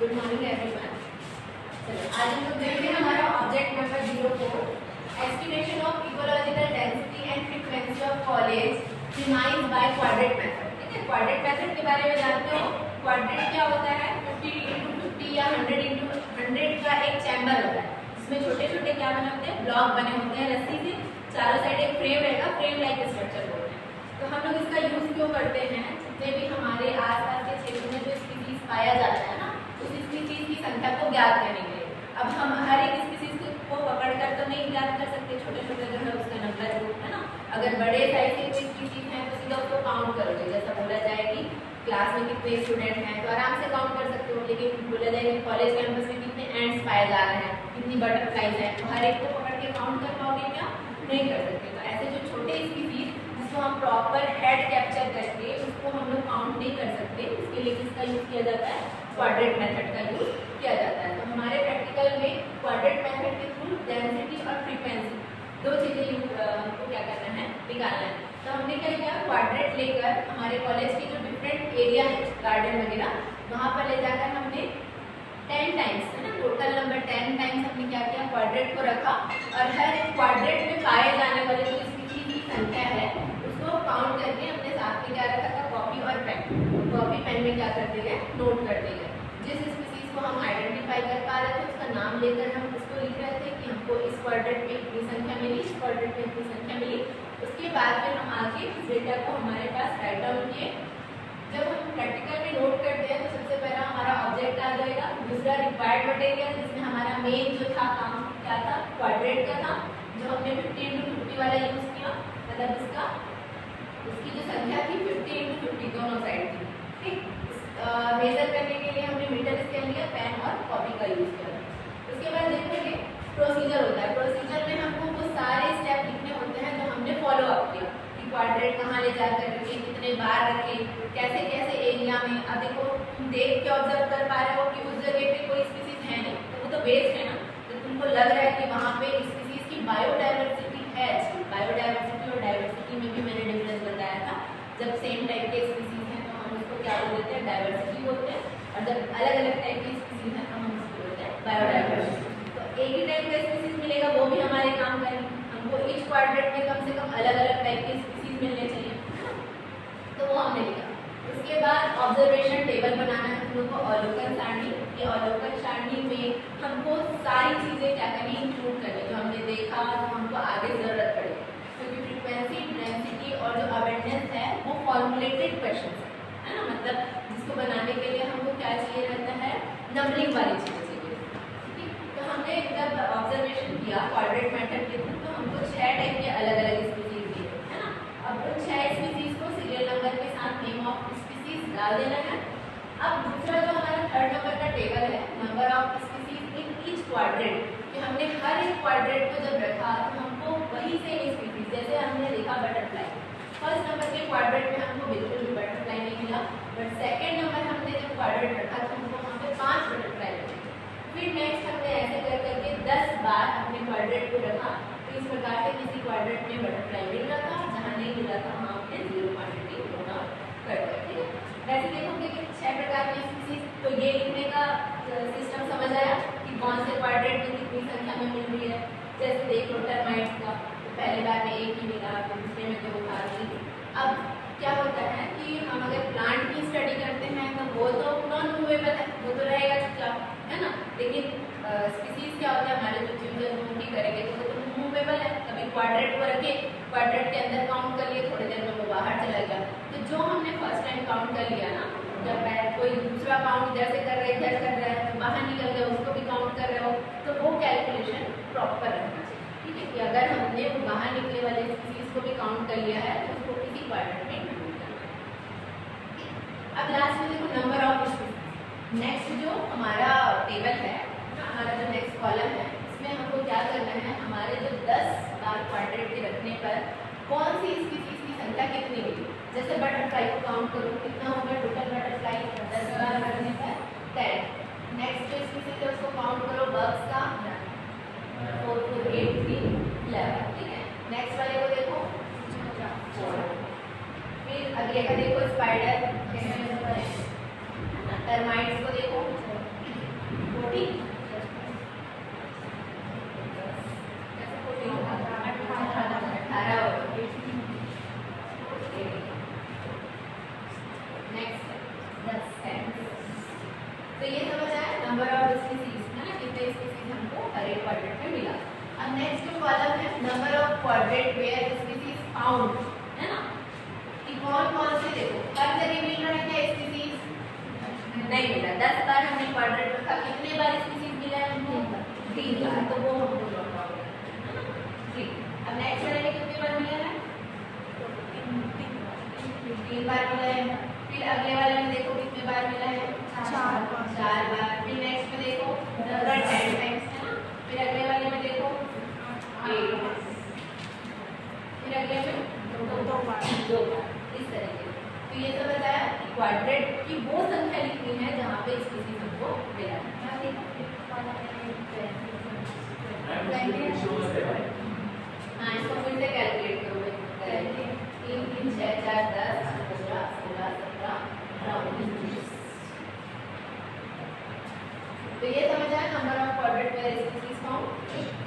Good morning everyone. चलो आज हम लोग देखेंगे हमारा object number 04 estimation of ecological density and frequency of foliage defined by quadrat method. ठीक है, क्वाड्रेट मेथड के बारे में जानते हो। क्वाड्रेट क्या होता है? 50x50 या 100x100 का एक चैम्बर होता है, जिसमें छोटे छोटे क्या बने होते हैं, ब्लॉक बने होते हैं रस्सी से, चारों साइड एक फ्रेम रहेगा, फ्रेम लाइक स्ट्रक्चर बोलते हैं। तो हम लोग इसका यूज क्यों करते हैं? जितने भी हमारे आसपास के क्षेत्र में जो स्पीसीज पाया जाता है ना, उस स्पीसीज की संख्या को ज्ञात करने के लिए। अब हम हर एक स्पीसीज को पकड़कर तो नहीं ज्ञात कर सकते, छोटे छोटे जो है उसका नंबर जो है ना, अगर बड़े साइज के कोई स्पीसीज है तो सीधा उसको काउंट करोगे, जैसा बोला जाए कि क्लास में कितने स्टूडेंट हैं तो आराम से काउंट कर सकते हो। लेकिन बोला जाए कि कॉलेज कैंपस में कितने एंड्स पाए जा रहे हैं, कितनी बटरफ्लाइज हैं, तो हर एक को पकड़ के काउंट कर पाओगे क्या? नहीं कर सकते। तो ऐसे जो छोटे स्पीसीज जिसको हम प्रॉपर हेड कैप्चर करके उसको हम लोग काउंट नहीं कर सकते, उसके लिए किसका यूज किया जाता है? क्वाड्रेट मेथड का यूज किया जाता है। तो हमारे प्रैक्टिकल में क्वाड्रेट मेथड के थ्रू डेंसिटी और फ्रीक्वेंसी दो चीजें हमको क्या करना है? निकालना है। तो हमने क्या किया, क्वाड्रेट लेकर हमारे कॉलेज के जो डिफरेंट एरिया है, गार्डन वगैरह, वहां पर ले जाकर हमने 10 टाइम्स है ना, टोटल नंबर 10 टाइम्स हमने क्या किया, क्वाड्रेट को रखा और हर एक क्वाड्रेट में पाए जाने वाले जो स्पीसीज की संख्या है उसको काउंट करके अपने साथ में क्या रखा था, कॉपी और पेन। कॉपी पेन में क्या करते गए, नोट करते गए। जिस स्पीसीज को हम आइडेंटिफाई कर पा रहे थे उसका नाम लेकर हम उसको लिख रहे थे कि हमको इस क्वाड्रेट में इतनी संख्या मिली, इस क्वाड्रेट में इतनी संख्या मिली। उसके बाद फिर हम आगे इस डेटा को हमारे पास राइट डाउन किए। जब हम प्रैक्टिकल में नोट करते हैं तो सबसे पहला हमारा ऑब्जेक्ट आ जाएगा, दूसरा रिक्वायर्ड मटेरियल जिसमें हमारा मेन जो था काम क्या था, क्वाड्रेट का था, जो हमने 50x50 वाला यूज किया, मतलब उसकी जो संख्या थी 50x50 दोनों साइड थी। ठीक, मेजर करने के लिए हमने मीटर स्केल लिया, पेन और कॉपी का यूज किया। उसके बाद देखेंगे प्रोसीजर होता है। प्रोसीजर में हमको वो सारे स्टेप लिखने होते हैं जो हमने फॉलो अप किया, कि क्वाड्रेट कहाँ ले जाकर रखे, कितने बार रखे, कैसे कैसे एरिया में। अब देखो तुम देख के ऑब्जर्व कर पा रहे हो कि उस जगह पे कोई स्पीसीज है नहीं, तो वो तो वेस्ट है ना, तो तुमको लग रहा है कि वहाँ पे स्पीसीज की बायोडाइवर्सिटी है। बायोडाइवर्सिटी और डाइवर्सिटी में भी मैंने डिफरेंस बताया था। जब सेम टाइप के स्पीसीज हैं तो हम उसको क्या बोलते हैं, डाइवर्सिटी बोलते हैं, और जब अलग अलग टाइप के स्पीसीज हैं तो हम उसको बोलते हैं बायोडाइवर्सिटी। तो एक ही टाइप का स्पीसीज मिलेगा वो भी हमारे काम का नहीं, हमको इच क्वाड्रेट में कम से कम अलग अलग टाइप के स्पीसीज मिलने चाहिए, तो वो हमने लिखा। उसके बाद ऑब्जर्वेशन टेबल बनाना है हम लोग को, अवलोकन सारणी। ये अवलोकन सारणी में हमको सारी चीजें क्या करनी, इंक्लूड करनी, जो हमने देखा जो हमको आगे जरूरत पड़े, क्योंकि फ्रीक्वेंसी, डेंसिटी और जो अवेयरनेस है वो फॉर्मुलेटेड क्वेश्चन है ना, मतलब जिसको बनाने के लिए हमको क्या चाहिए रहता है, नंबरिंग वाली चीजें चाहिए। ठीक, तो हमने जब ऑब्जर्वेशन किया क्वाड्रेट मेथड के थ्रू तो हमको 6 टाइप के अलग अलग स्पीसीज दिए है ना। अब उन 6 स्पीसीज को सीरियल नंबर के साथ नेम ऑफ स्पीसीज डाल देना है। अब दूसरा जो हमारा 3rd नंबर का टेबल है, number of species in each quadrat, कि हमने हर एक क्वाड्रेट को जब रखा तो हमको वही से स्पीसीज, जैसे हमने देखा बटरफ्लाई, फर्स्ट नंबर के क्वाड्रेट में हमको बिल्कुल भी बटरफ्लाई नहीं मिला, बट 2nd नंबर हमने जब क्वाड्रेट रखा तो हमको वहाँ पे 5 बटरफ्लाई मिले। फिर नेक्स्ट हमने ऐसे कर करके 10 बार अपने क्वाड्रेट को रखा, तो इस प्रकार से किसी क्वाड्रेट में बटरफ्लाई मिल रहा था, जहाँ नहीं मिला था वहाँ हमने 0 क्वांटिटी नोट आउट कर दिया। ठीक है, वैसे देखोगे कि 6 प्रकार की स्पीसीज, तो ये लिखने का सिस्टम समझ आया कि कौन से क्वाड्रेट में कितनी संख्या में मिल रही है। जैसे देख लो टर्माइट्स का, तो पहले बार में 1 ही मिला, तो दूसरे में 2 था। अब क्या होता है कि हम अगर प्लांट की स्टडी करते हैं तो वो तो नॉन मूवेबल है, वो तो रहेगा चुपचाप, है ना। लेकिन स्पीसीज क्या होता है, हमारे जो जीव जंतु की करेंगे तो वो तो मूवेबल है। कभी क्वाड्रेट को रखे, क्वाड्रेट के अंदर काउंट कर लिए, थोड़ी देर में वो बाहर चला गया। तो जो हमने फर्स्ट टाइम काउंट कर लिया ना, जब कोई दूसरा काउंट इधर से कर रहा है, इधर कर रहा है, तो बाहर निकल गया, उसको भी काउंट कर रहे हो, तो वो कैलकुलेशन प्रॉपर रहना चाहिए। ठीक है, कि अगर हमने वो बाहर निकले वाले स्पीसीज को भी काउंट कर लिया है तो उसको किसी क्वाड्रेट में इंक्लूड करना है। अब लास्ट में देखो नंबर ऑफ स्पीसीज। नेक्स्ट जो हमारा टेबल है, हमारा जो नेक्स्ट कॉलम है, इसमें हमको क्या करना है, हमारे जो 10 बार क्वाड्रेट के रखने पर कौन सी स्पीसीज की संख्या कितनी मिली। जैसे बटरफ्लाई को काउंट करो, कितना होगा टोटल बटरफ्लाई, 10 बार रखने पर 10। नेक्स्ट जो स्पीसीज है उसको काउंट करो, बग्स का 4 4 8 3 11। ठीक है, नेक्स्ट वाले को देखो 4। फिर अगले का देखो स्पाइडर, टर्माइट्स को देखो एक क्वाड्रेंट में मिला। अब नेक्स्ट जो कॉलम है number of quadrant where species found, है ना, कि कौन कौन से, देखो हर जगह मिल रहा है क्या स्पीसीज, नहीं मिला। 10 बार हमने क्वाड्रेंट रखा, कितने बार स्पीसीज मिला है हमको, 3 बार, तो वो हमको ड्रॉप आउट करना है, ठीक। अब नेक्स्ट वाले में कितने बार मिला है, 3 बार मिला है। फिर अगले वाले में देखो कितने बार मिला है, 4 बार। फिर नेक्स्ट में देखो नंबर 10 टाइम्स, है ना। फिर अगले वाले में देखो 8, फिर अगले में 2 बार, इस तरीके से। तो ये तो बताया क्वाड्रेंट की वो संख्या लिखनी है जहाँ पे स्पीसीज हमको मिला है। हाँ, इसको फिर से कैलकुलेट करो, 3 3 6 4 10 15 16 17 19। तो ये समझ आया number of quadrant where species found.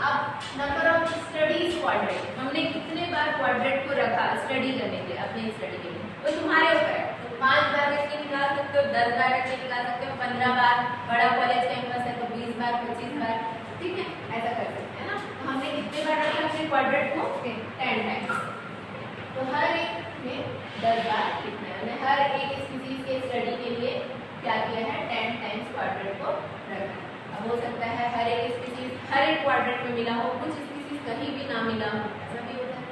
अब नंबर ऑफ स्टडीज क्वाड्रेंट, हमने कितने बार क्वाड्रेंट को रखा स्टडी करने के लिए, अपनी स्टडी के लिए, वो तुम्हारे ऊपर है। तो 5 बार रख के निकाल सकते हो, 10 बार रख के निकाल सकते हो, 15 बार, बड़ा कॉलेज कैंपस है तो 20 बार 25 बार, ठीक है, ऐसा कर सकते हैं ना। तो हमने कितने बार रखा अपने क्वाड्रेंट को, 10 टाइम्स। तो हर एक में 10 बार लिखना है। हमने हर एक स्पीसीज के स्टडी के लिए क्या किया है, 10 टाइम्स क्वाड्रेंट को रखा है। अब हो सकता है हर एक स्पीसीज हर एक क्वाड्रेंट में मिला हो, कुछ स्पीसीज कहीं भी ना मिला हो, ऐसा भी होता है।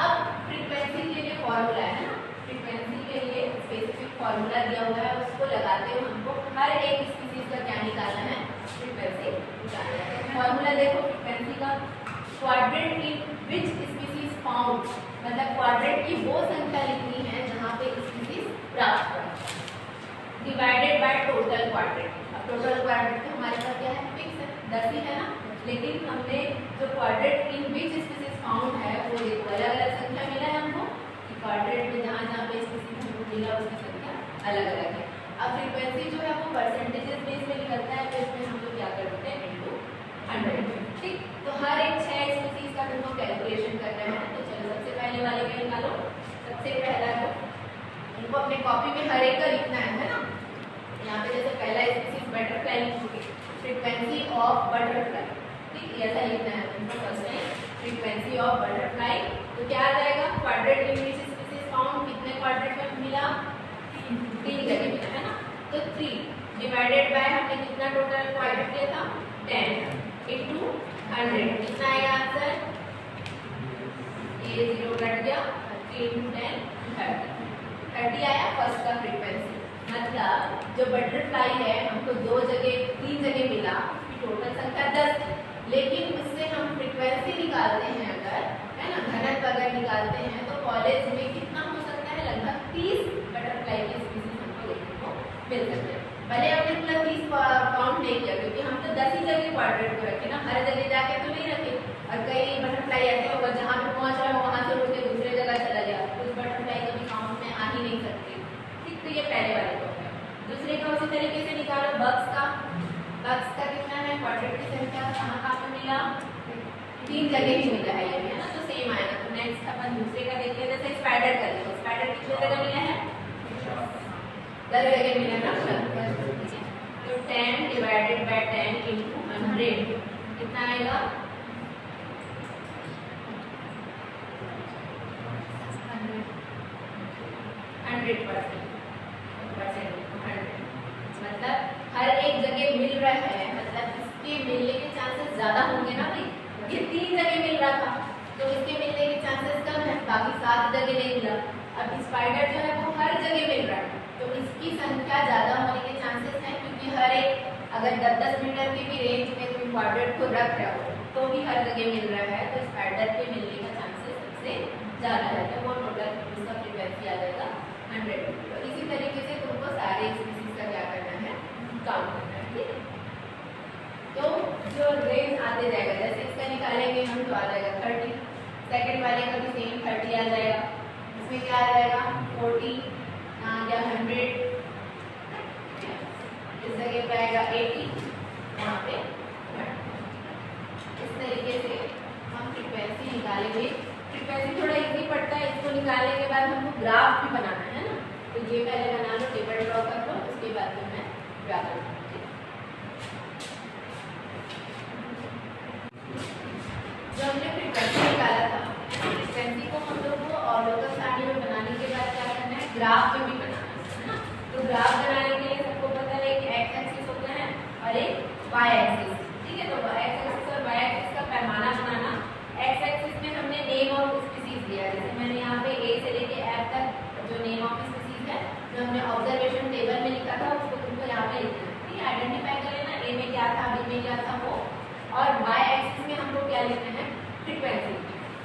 अब फ्रीक्वेंसी के लिए फॉर्मूला है ना, फ्रीक्वेंसी के लिए स्पेसिफिक फॉर्मूला दिया हुआ है, उसको लगाते हुए हमको हर एक स्पीसीज का क्या निकालना है, फ्रीक्वेंसी निकालना है। फॉर्मूला देखो फ्रीक्वेंसी का, quadrant in which species found, मतलब क्वाड्रेंट की वो संख्या लिखनी है जहाँ पे स्पीसीज प्राप्त हो, डिवाइडेड बाय टोटल क्वाड्रेंट। अब टोटल क्वाड्रेंट तो हमारे पास क्या है, फिक्स है, 10 ही है ना, लेकिन हमने जो quadrant in which species found है वो देखो अलग अलग संख्या मिला है हमको, कि क्वाड्रेंट में जहाँ जहाँ पे स्पीसीज हमको मिला उसकी संख्या अलग अलग है। अब फ्रीक्वेंसी जो है वो परसेंटेजेस बेस में निकलता है, तो इसमें हम लोग क्या कर देते हैं, इनटू 100, ठीक। तो हर एक 6 स्पीसीज का तुमको कैलकुलेशन करना है। तो चलो सबसे पहले वाले का निकालो। सबसे पहला जो उनको अपने कॉपी में हर एक का लिखना है ना। यहाँ पे जैसे पहला स्पीसीज बटरफ्लाई लिखोगे, फ्रीक्वेंसी ऑफ बटरफ्लाई, ठीक, ऐसा लिखना है तुमको first time, frequency of butterfly. तो क्या आ जाएगा, quadrant in which species found, कितने क्वाड्रेंट में मिला, 3 जगह मिला है ना। तो 3 डिवाइडेड बाय हमने कितना टोटल क्वाड्रेंट लिया था, 10 इनटू 100, कितना आएगा आंसर, ये 0 कट गया, 3 इनटू 10 30 आया फर्स्ट का फ्रीक्वेंसी। मतलब जो बटरफ्लाई है हमको 2 जगह 3 जगह मिला, टोटल संख्या 10, लेकिन उससे हम फ्रीक्वेंसी निकालते हैं अगर, है ना, घनत्व अगर निकालते हैं तो कॉलेज में कितना हो सकता है, लगभग 30 बटरफ्लाई के स्पीसीज हमको देखने को मिल सकते हैं। भले हमने पूरा 30 काउंट नहीं किया, क्योंकि हम तो 10 ही जगह क्वाड्रेंट को रखे ना, हर जगह जाके तो नहीं रखे। और कई बटरफ्लाई ऐसे होगा जहाँ पे पहुँच रहा है वहाँ से उठ के दूसरे जगह चला गया, कुछ बटरफ्लाई कभी काउंट में आ ही नहीं सकती, ठीक। तो ये पहले वाले को है। दूसरे का उसी तरीके से निकालो, बग्स का कितना है, क्वाड्रेंट की संख्या कहाँ कहाँ पे मिला, 3 जगह ही मिला है ये, है ना, तो सेम आएगा। तो नेक्स्ट अपन दूसरे का देखिए, जैसे स्पाइडर का देखो, स्पाइडर कितने जगह मिला है, 10 जगह मिला ना। तो 10 डिवाइडेड बाय 10 इनटू 100 कितना आएगा, 100%, मतलब हर एक जगह मिल रहा है, मतलब इसके मिलने के चांसेस ज्यादा होंगे ना भाई। ये 3 जगह मिल रहा था तो इसके मिलने के चांसेस कम है, बाकी 7 जगह नहीं मिला। अब स्पाइडर जो है वो हर जगह मिल रहा है तो इसकी संख्या ज्यादा होने के चांसेस हैं, क्योंकि हर एक अगर 10-10 मीटर की भी रेंज में तुम क्वाड्रेंट को रख रहे हो तो भी हर जगह मिल रहा है, तो स्पाइडर के मिलने का चांसेस सबसे ज्यादा रहता है। वो टोटल उसका फ्रीक्वेंसी आ जाएगा 100। तो इसी तरीके से तुमको सारे स्पीसीज का क्या करना है, काउंट करना है, ठीक है। तो जो रेंज आते जाएगा, जैसे इसका निकालेंगे हम तो आ जाएगा 30, सेकंड वाले का भी सेम 30 आ जाएगा, इसमें क्या आ जाएगा 40 या 100, इस जगह पे आएगा 80, यहाँ पे 100। इस तरीके से हम फ्रीक्वेंसी निकालेंगे। फ्रीक्वेंसी थोड़ा इजी पड़ता है, इसको निकालने के बाद हमको ग्राफ भी बनाना है ना, तो ये पहले बना लो, टेबल ड्रॉ कर लो, उसके बाद में मैं ड्रा करूँगा। एरिया था वो, और y एक्सिस में हमको क्या लिखना है, फ्रीक्वेंसी।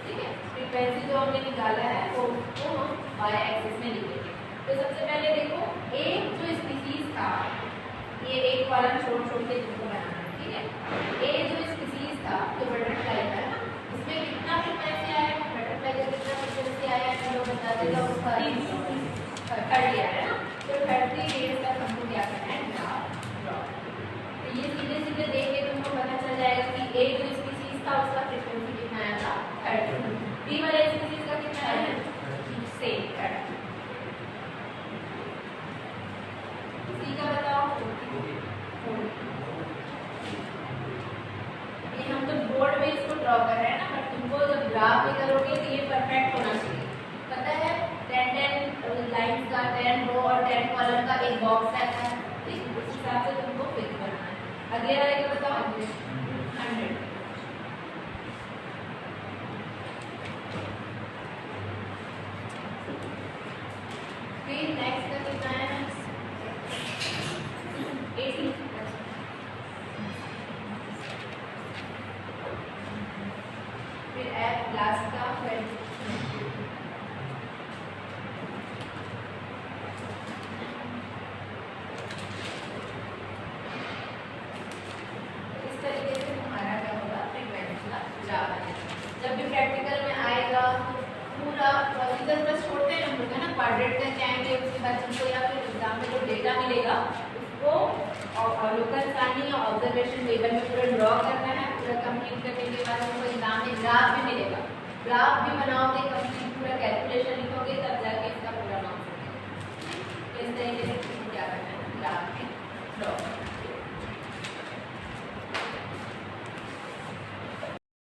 ठीक है, फ्रीक्वेंसी जो हमने निकाला है वो हम y एक्सिस में लिखेंगे। तो सबसे पहले देखो एक जो स्पीसीज था, ये एक कॉलम छोड़ के जिसको बनाना है। ठीक है, ए जो स्पीसीज था जो बटरफ्लाई था ना, इसमें कितना फ्रीक्वेंसी आया, बटरफ्लाई का कितना फ्रीक्वेंसी आया है लोग बता देगा, उसका 30 आया है ना। तो 30 डेज तक हमको क्या करना है, ग्राफ ड्रॉ। तो ये सीधे सीधे देख के तुमको पता चल जाएगा कि ए जो स्पीसीज था उसका फ्रीक्वेंसी कितना आया था, 30। बी वाले स्पीसीज का कितना आया है, सेम 30। सी का बताओ, ये हम तो बोर्ड में इसको ड्रॉ कर रहे हैं ना, बट तुमको जब ग्राफ में करोगे तो ये परफेक्ट होना चाहिए। पता है 10 लाइन्स का 10 रो और 10 कॉलम का एक बॉक्स रहता है, ठीक, उस हिसाब से तुमको फिल करना है। अगले वाले को बताओ 100। फिर नेक्स्ट का कितना है, 80। फिर एफ लास्ट का 20। इस तरीके से हमारा क्या होगा, फ्रीक्वेंसी का ग्राफ है। जब भी प्रैक्टिकल में आएगा तो पूरा प्रोसीजर बस छोड़ते हैं हम लोग है ना, क्वाड्रेंट का चाहेंगे, उसके बाद तुमको या फिर एग्जाम में जो डेटा मिलेगा उसको अवलोकन या ऑब्जर्वेशन लेवल में पूरा ड्रॉ करना है। पूरा कंप्लीट करने के बाद हमको एग्जाम में ग्राफ भी मिलेगा, ग्राफ भी बनाओगे, कंप्लीट पूरा कैलकुलेशन लिखोगे, तब जाके इसका पूरा मार्क्स मिलेगा। इस तरीके से क्या करना है, ग्राफ में ड्रॉ।